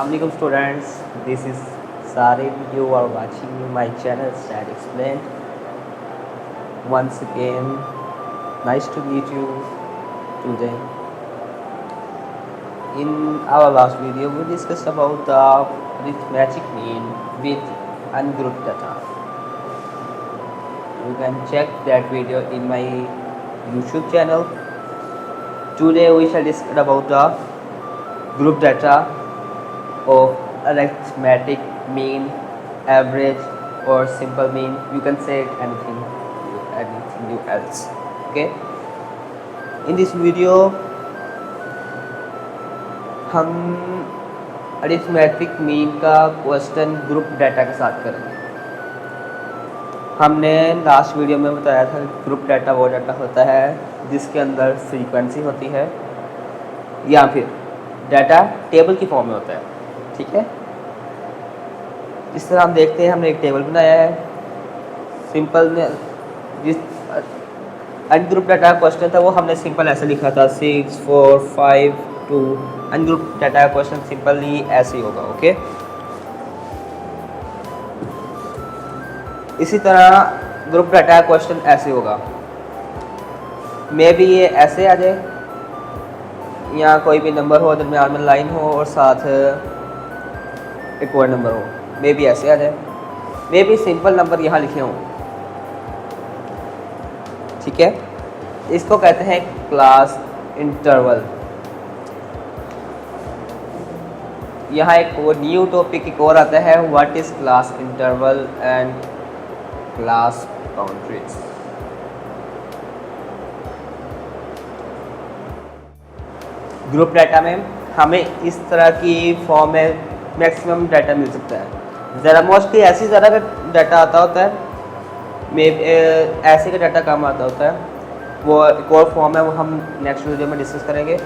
Assalamualaikum students, this is Sarin. You are watching my channel Stat Explained. Once again, nice to meet you today. In our last video, we discussed about the arithmetic mean with ungrouped data. You can check that video in my YouTube channel. Today we shall discuss about the group data of arithmetic mean, average, or simple mean. You can say anything else. Okay. In this video, हम arithmetic mean का question group data के साथ करेंगे। हमने last video में बताया था group data वो डाटा होता है जिसके अंदर फ्रीक्वेंसी होती है या फिर डाटा टेबल की फॉर्म में होता है। ठीक है, इस तरह हम देखते हैं, हमने एक टेबल बनाया है सिंपल में। जिस अनग्रुप डाटा क्वेश्चन था वो हमने सिंपल ऐसे लिखा था 6 4 5 2। अनग्रुप डाटा क्वेश्चन सिंपली ऐसे ही होगा। ओके, इसी तरह ग्रुप डाटा क्वेश्चन ऐसे होगा। मे भी ये ऐसे आ जाए, यहाँ कोई भी नंबर हो, दरमियान में लाइन हो और साथ एक और नंबर हो। मे भी ऐसे आ जाए, मे भी सिंपल नंबर यहाँ लिखे हों। ठीक है, इसको कहते हैं क्लास इंटरवल। यहाँ एक और न्यू टॉपिक एक और आता है, what is class interval and class boundaries. Group data में हमें इस तरह की फॉर्म में मैक्सिमम डाटा मिल सकता है। ज़रा मोस्टली ऐसी ज़रा का डाटा आता होता है, ऐसे का डाटा कम आता होता है। वो एक और फॉर्म है, वो हम नेक्स्ट वीडियो में डिस्कस करेंगे।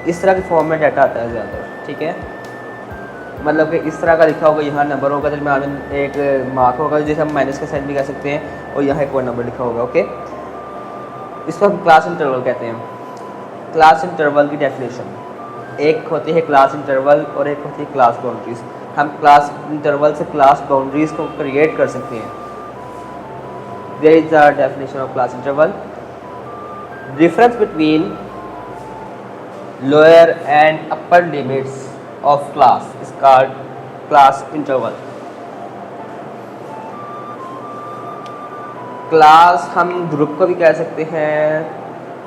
इस तरह की फॉर्म में डाटा आता है ज़्यादा। ठीक है, मतलब कि इस तरह का लिखा होगा, यहाँ नंबर होगा, दरमियान में एक मार्क होगा जिसे हम माइनस का साइन भी कह सकते हैं, और यहाँ एक और नंबर लिखा होगा। ओके, इसको हम क्लास इंटरवल कहते हैं। क्लास इंटरवल की डेफिनेशन, एक होती है क्लास इंटरवल और एक होती है क्लास बाउंड्रीज। हम क्लास इंटरवल से क्लास बाउंड्रीज को क्रिएट कर सकते हैं। There is the definition of class interval. Difference between lower and upper limits of class is called class interval. Class हम ग्रुप को भी कह सकते हैं,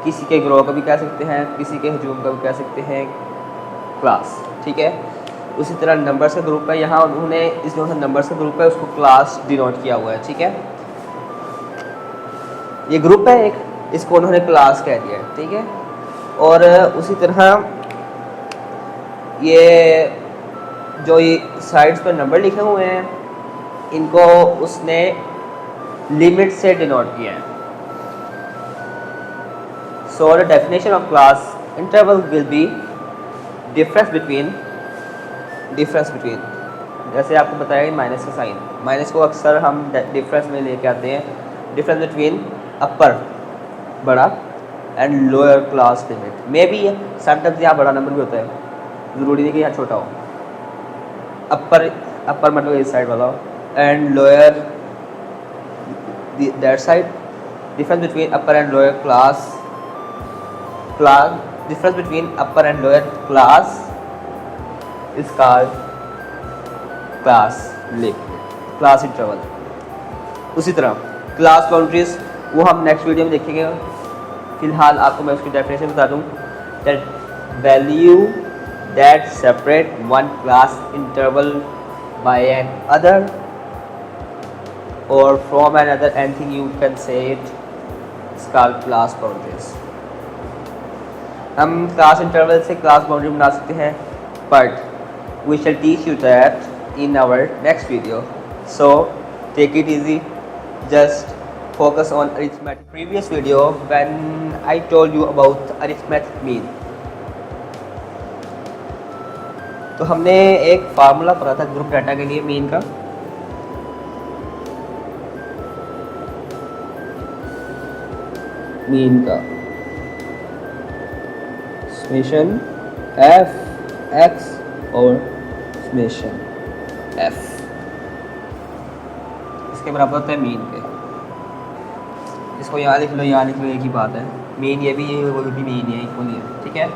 किसी के ग्रोह को भी कह सकते हैं, किसी के हजूम को भी कह सकते हैं क्लास। ठीक है, उसी तरह नंबर्स का ग्रुप है, यहाँ उन्होंने इस जो नंबर्स का ग्रुप है उसको क्लास डिनोट किया हुआ है। ठीक है, ये ग्रुप है एक, इसको उन्होंने क्लास कह दिया है। ठीक है, और उसी तरह ये जो ये साइड्स पर नंबर लिखे हुए हैं इनको उसने लिमिट से डिनोट किया है। So the definition of class interval will be difference between जैसे आपको बताया माइनस का साइन, माइनस को अक्सर हम डिफरेंस में लेके आते हैं। डिफरेंस बिटवीन अपर बड़ा एंड लोअर क्लास लिमिट। मे भी समटाइम्स यहाँ बड़ा नंबर भी होता है, ज़रूरी नहीं कि यहाँ छोटा हो। अपर मतलब इस साइड वाला हो and lower that side. Difference between upper and lower class difference between upper and lower class is called class limit, class interval। उसी तरह क्लास बाउंड्रीज वो हम नेक्स्ट वीडियो में देखेंगे। फिलहाल आपको मैं उसकी डेफिनेशन बता दूं, that value that separate one class interval by an other or from another, anything you can say it is called class boundaries। हम क्लास इंटरवल से क्लास बाउंड्री बना सकते हैं, but we shall teach you that in our next video. So take it easy, just focus on arithmetic. Previous video when I told you about arithmetic mean, तो हमने एक formula पढ़ा था group data के लिए मीन का। Summation f x और summation f इसके बराबर होता है मीन के। इसको यहाँ लिख लो, यहाँ लिख लो, एक ही बात है। मीन ये भी है, वो भी मीन है, इक्वल ही है, ठीक है।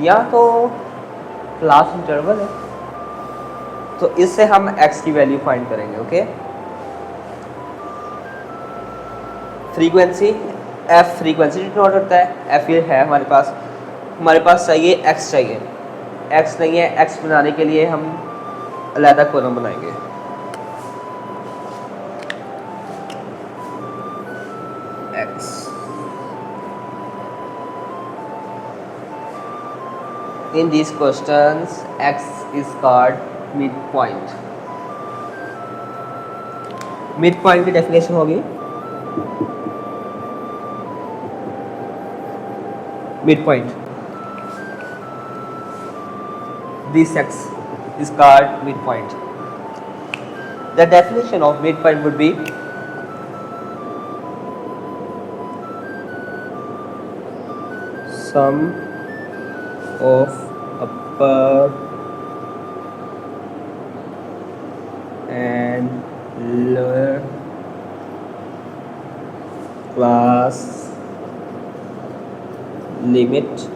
या तो क्लास इंटरवल है, तो इससे हम x की वैल्यू फाइंड करेंगे। Okay, frequency f frequency denote होता है, f ये है हमारे पास चाहिए x चाहिए, x नहीं है, x बनाने के लिए हम अलग कॉलम बनाएंगे। x in these questions x is called midpoint। midpoint की डेफिनेशन होगी midpoint, this x is called midpoint। the definition of midpoint would be sum of upper and lower class limit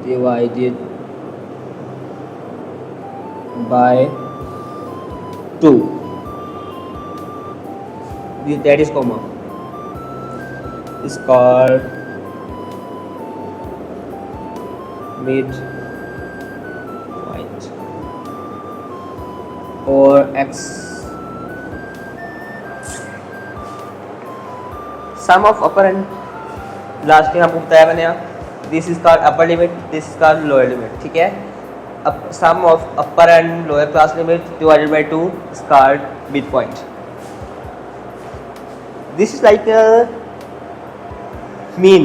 divided by 2, that is comma, is called midpoint or x sum of upper and last में आपको बताया मैंने, this is called upper limit, this is called lower limit, ठीक है। अब sum of upper and lower class limit divided by 2 is called mid point. This is like mean,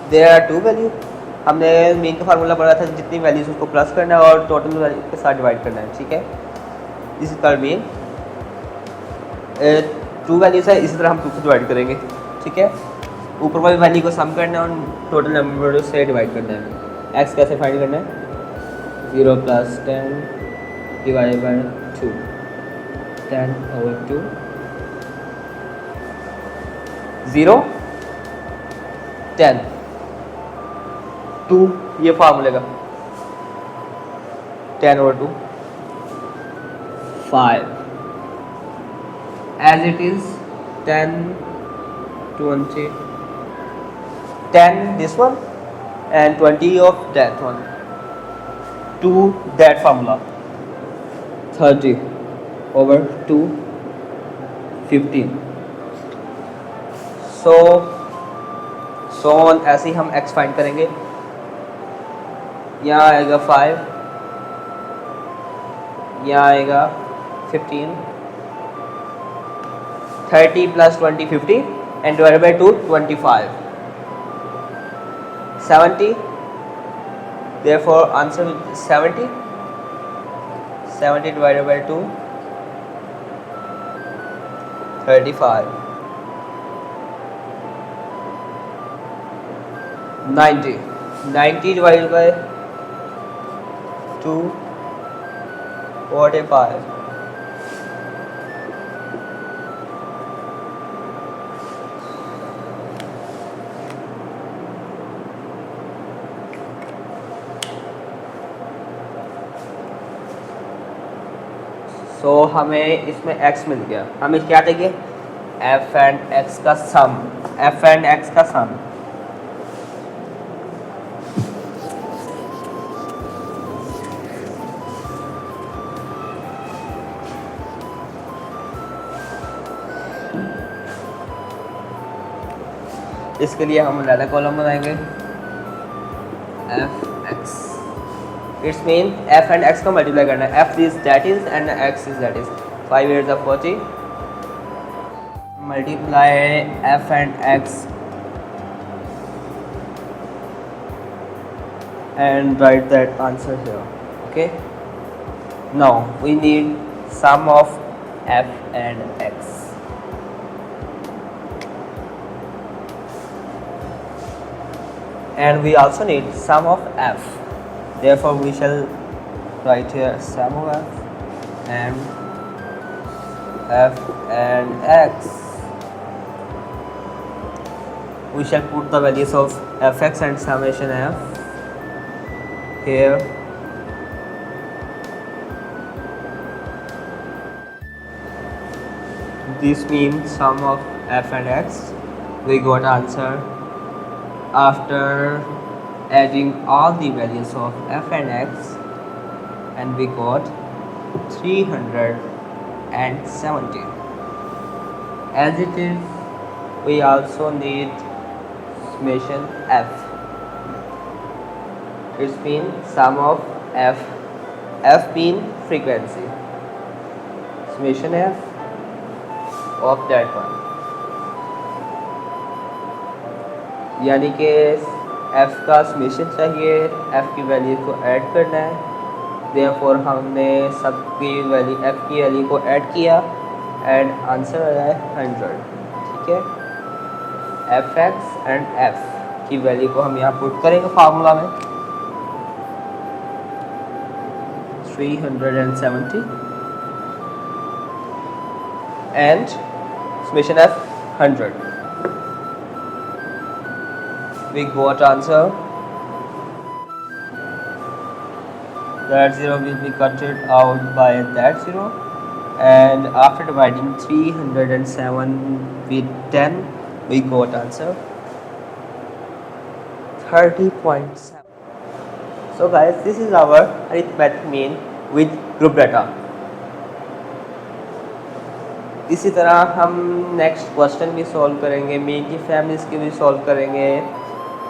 there are 2 value. हमने mean का formula पढ़ा था, जितनी values उसको plus करना है और टोटल वैल्यू के साथ डिवाइड करना है, ठीक है। This is called mean. 2 values है, इसी तरह हम 2 को डिवाइड करेंगे, ठीक है। ऊपर वाली वैल्यू को सम करना है और टोटल नंबर से डिवाइड करना है। x कैसे फाइंड करना है, 0 + 10 डिवाइडेड बाय 2, 10/2, 0 10 2, ये फार्मूले का 10/2 5 as it is 10 20 10 this one and 20 of that one to that formula 30/2 15 so on। ऐसे ही हम x फाइंड करेंगे। यहाँ आएगा 5, यहाँ आएगा 15, 30 + 20 50 and divided by 2 25, 70, therefore answer is 70 divided by 2 35, 90 divided by 2 45, सो हमें इसमें x मिल गया। हमें क्या चाहिए, f एंड x का सम, f एंड x का सम। इसके लिए हम अलग कॉलम बनाएंगे f x, it's mean f and x को मल्टीप्लाई करना है। f is that is and x is that is 5 8 40 multiply f and x and write that answer here, okay। now we need sum of f and x। and we also need sum of f. Therefore we shall write here sum of f and x. We shall put the values of fx and summation f here. This means sum of f and x. We got answer after adding all the values of f and x, and we got 370. As it is, we also need summation f. It's mean sum of f mean frequency, summation f of that one. यानी कि f का summation चाहिए, f की value को add करना है। Therefore हमने सबकी वैल्यू f की वैल्यू को ऐड किया एंड आंसर आया है 100। ठीक है, fx एंड f की वैल्यू को हम यहाँ पुट करेंगे फार्मूला में 370 and summation f 100. We got answer. That 0 will be cutted out by that 0, and after dividing 307 with 10 we got answer 30.7. So guys, this is our arithmetic mean with group data. इसी तरह हम next question भी solve करेंगे, mean की families के भी solve करेंगे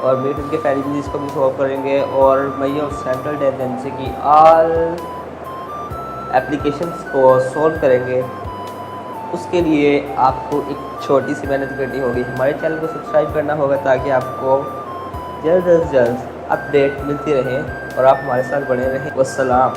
और बेटन के फैमिलीज़ को भी सॉल्व करेंगे, और मई और सेंट्रल टेंडेंसी की ऑल एप्लीकेशंस को सॉल्व करेंगे। उसके लिए आपको एक छोटी सी मेहनत करनी होगी, हमारे चैनल को सब्सक्राइब करना होगा ताकि आपको जल्द से जल्द अपडेट मिलती रहे और आप हमारे साथ बने रहें। वस्सलाम।